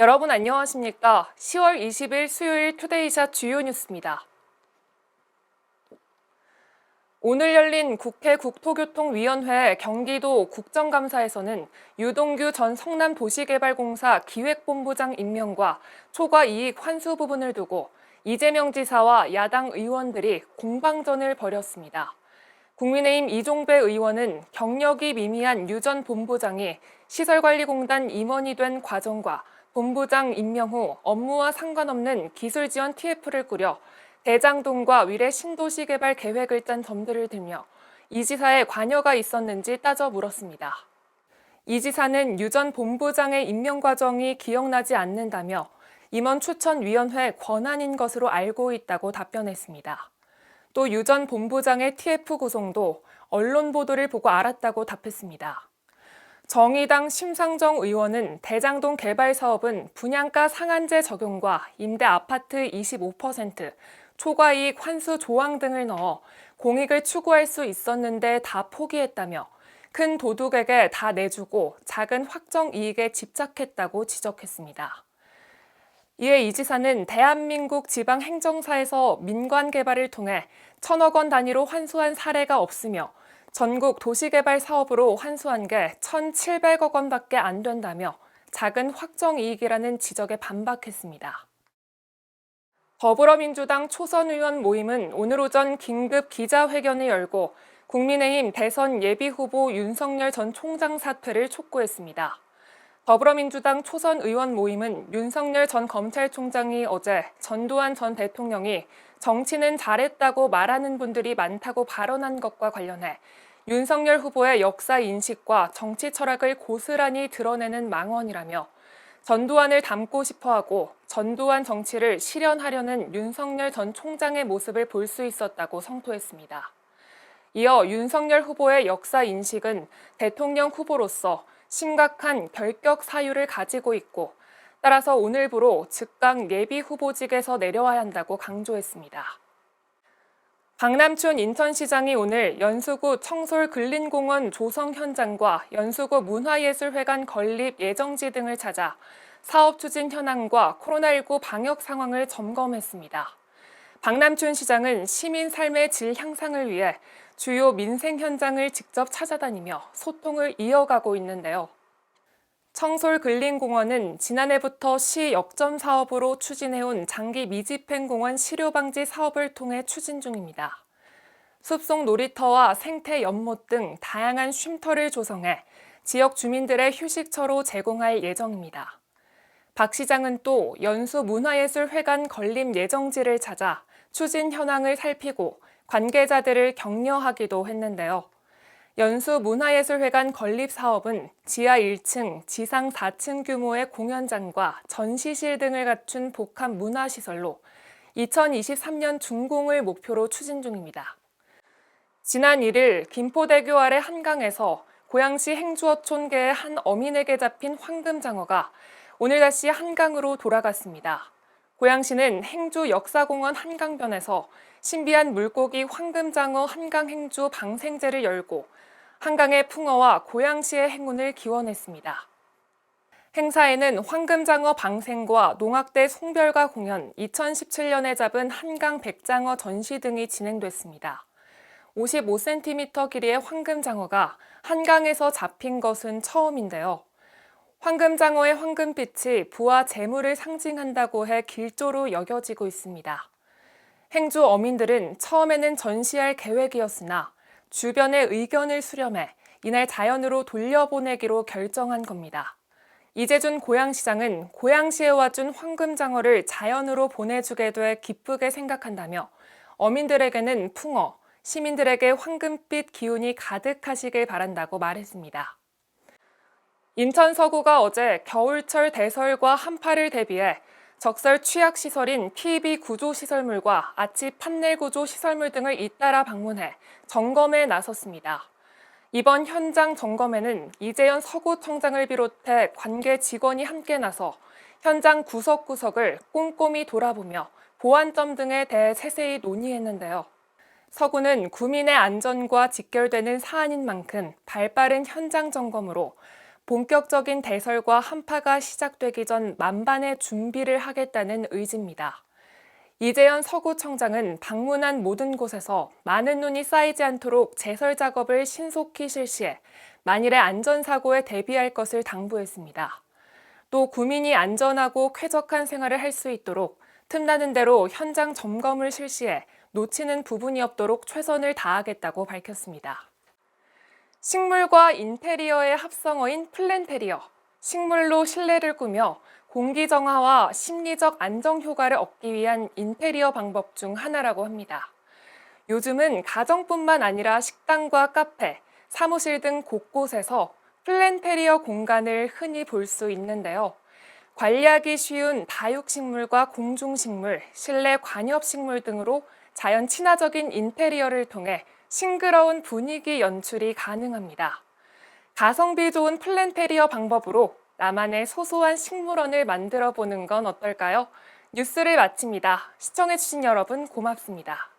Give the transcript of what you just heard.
여러분 안녕하십니까? 10월 20일 수요일 투데이샷 주요 뉴스입니다. 오늘 열린 국회 국토교통위원회 경기도 국정감사에서는 유동규 전 성남도시개발공사 기획본부장 임명과 초과 이익 환수 부분을 두고 이재명 지사와 야당 의원들이 공방전을 벌였습니다. 국민의힘 이종배 의원은 경력이 미미한 유 전 본부장이 시설관리공단 임원이 된 과정과 본부장 임명 후 업무와 상관없는 기술지원 TF를 꾸려 대장동과 위례 신도시 개발 계획을 짠 점들을 들며 이 지사의 관여가 있었는지 따져 물었습니다. 이 지사는 유 전 본부장의 임명 과정이 기억나지 않는다며 임원 추천위원회 권한인 것으로 알고 있다고 답변했습니다. 또 유 전 본부장의 TF 구성도 언론 보도를 보고 알았다고 답했습니다. 정의당 심상정 의원은 대장동 개발 사업은 분양가 상한제 적용과 임대 아파트 25%, 초과이익 환수 조항 등을 넣어 공익을 추구할 수 있었는데 다 포기했다며 큰 도둑에게 다 내주고 작은 확정 이익에 집착했다고 지적했습니다. 이에 이 지사는 대한민국 지방행정사에서 민관 개발을 통해 1,000억 원 단위로 환수한 사례가 없으며 전국 도시개발 사업으로 환수한 게 1,700억 원밖에 안 된다며 작은 확정 이익이라는 지적에 반박했습니다. 더불어민주당 초선 의원 모임은 오늘 오전 긴급 기자회견을 열고 국민의힘 대선 예비후보 윤석열 전 총장 사퇴를 촉구했습니다. 더불어민주당 초선 의원 모임은 윤석열 전 검찰총장이 어제 전두환 전 대통령이 정치는 잘했다고 말하는 분들이 많다고 발언한 것과 관련해 윤석열 후보의 역사 인식과 정치 철학을 고스란히 드러내는 망언이라며 전두환을 닮고 싶어하고 전두환 정치를 실현하려는 윤석열 전 총장의 모습을 볼 수 있었다고 성토했습니다. 이어 윤석열 후보의 역사 인식은 대통령 후보로서 심각한 결격 사유를 가지고 있고 따라서 오늘부로 즉각 예비 후보직에서 내려와야 한다고 강조했습니다. 박남춘 인천시장이 오늘 연수구 청솔근린공원 조성 현장과 연수구 문화예술회관 건립 예정지 등을 찾아 사업 추진 현황과 코로나19 방역 상황을 점검했습니다. 박남춘 시장은 시민 삶의 질 향상을 위해 주요 민생 현장을 직접 찾아다니며 소통을 이어가고 있는데요. 청솔근린공원은 지난해부터 시 역점 사업으로 추진해온 장기 미집행공원 실효방지 사업을 통해 추진 중입니다. 숲속 놀이터와 생태 연못 등 다양한 쉼터를 조성해 지역 주민들의 휴식처로 제공할 예정입니다. 박 시장은 또 연수 문화예술회관 건립 예정지를 찾아 추진 현황을 살피고 관계자들을 격려하기도 했는데요. 연수 문화예술회관 건립 사업은 지하 1층, 지상 4층 규모의 공연장과 전시실 등을 갖춘 복합 문화시설로 2023년 준공을 목표로 추진 중입니다. 지난 1일 김포대교 아래 한강에서 고양시 행주어촌계의 한 어민에게 잡힌 황금장어가 오늘 다시 한강으로 돌아갔습니다. 고양시는 행주 역사공원 한강변에서 신비한 물고기 황금장어 한강행주 방생제를 열고 한강의 풍어와 고양시의 행운을 기원했습니다. 행사에는 황금장어 방생과 농악대 송별가 공연, 2017년에 잡은 한강 백장어 전시 등이 진행됐습니다. 55cm 길이의 황금장어가 한강에서 잡힌 것은 처음인데요. 황금장어의 황금빛이 부와 재물을 상징한다고 해 길조로 여겨지고 있습니다. 행주 어민들은 처음에는 전시할 계획이었으나 주변의 의견을 수렴해 이날 자연으로 돌려보내기로 결정한 겁니다. 이재준 고양시장은 고양시에 와준 황금장어를 자연으로 보내주게 돼 기쁘게 생각한다며 어민들에게는 풍어, 시민들에게 황금빛 기운이 가득하시길 바란다고 말했습니다. 인천 서구가 어제 겨울철 대설과 한파를 대비해 적설 취약시설인 PB 구조시설물과 아치 판넬 구조 시설물 등을 잇따라 방문해 점검에 나섰습니다. 이번 현장 점검에는 이재현 서구청장을 비롯해 관계 직원이 함께 나서 현장 구석구석을 꼼꼼히 돌아보며 보완점 등에 대해 세세히 논의했는데요. 서구는 구민의 안전과 직결되는 사안인 만큼 발빠른 현장 점검으로 본격적인 대설과 한파가 시작되기 전 만반의 준비를 하겠다는 의지입니다. 이재현 서구청장은 방문한 모든 곳에서 많은 눈이 쌓이지 않도록 제설 작업을 신속히 실시해 만일의 안전사고에 대비할 것을 당부했습니다. 또 구민이 안전하고 쾌적한 생활을 할 수 있도록 틈나는 대로 현장 점검을 실시해 놓치는 부분이 없도록 최선을 다하겠다고 밝혔습니다. 식물과 인테리어의 합성어인 플랜테리어, 식물로 실내를 꾸며 공기 정화와 심리적 안정 효과를 얻기 위한 인테리어 방법 중 하나라고 합니다. 요즘은 가정뿐만 아니라 식당과 카페, 사무실 등 곳곳에서 플랜테리어 공간을 흔히 볼 수 있는데요. 관리하기 쉬운 다육식물과 공중식물, 실내 관엽식물 등으로 자연 친화적인 인테리어를 통해 싱그러운 분위기 연출이 가능합니다. 가성비 좋은 플랜테리어 방법으로 나만의 소소한 식물원을 만들어 보는 건 어떨까요? 뉴스를 마칩니다. 시청해주신 여러분 고맙습니다.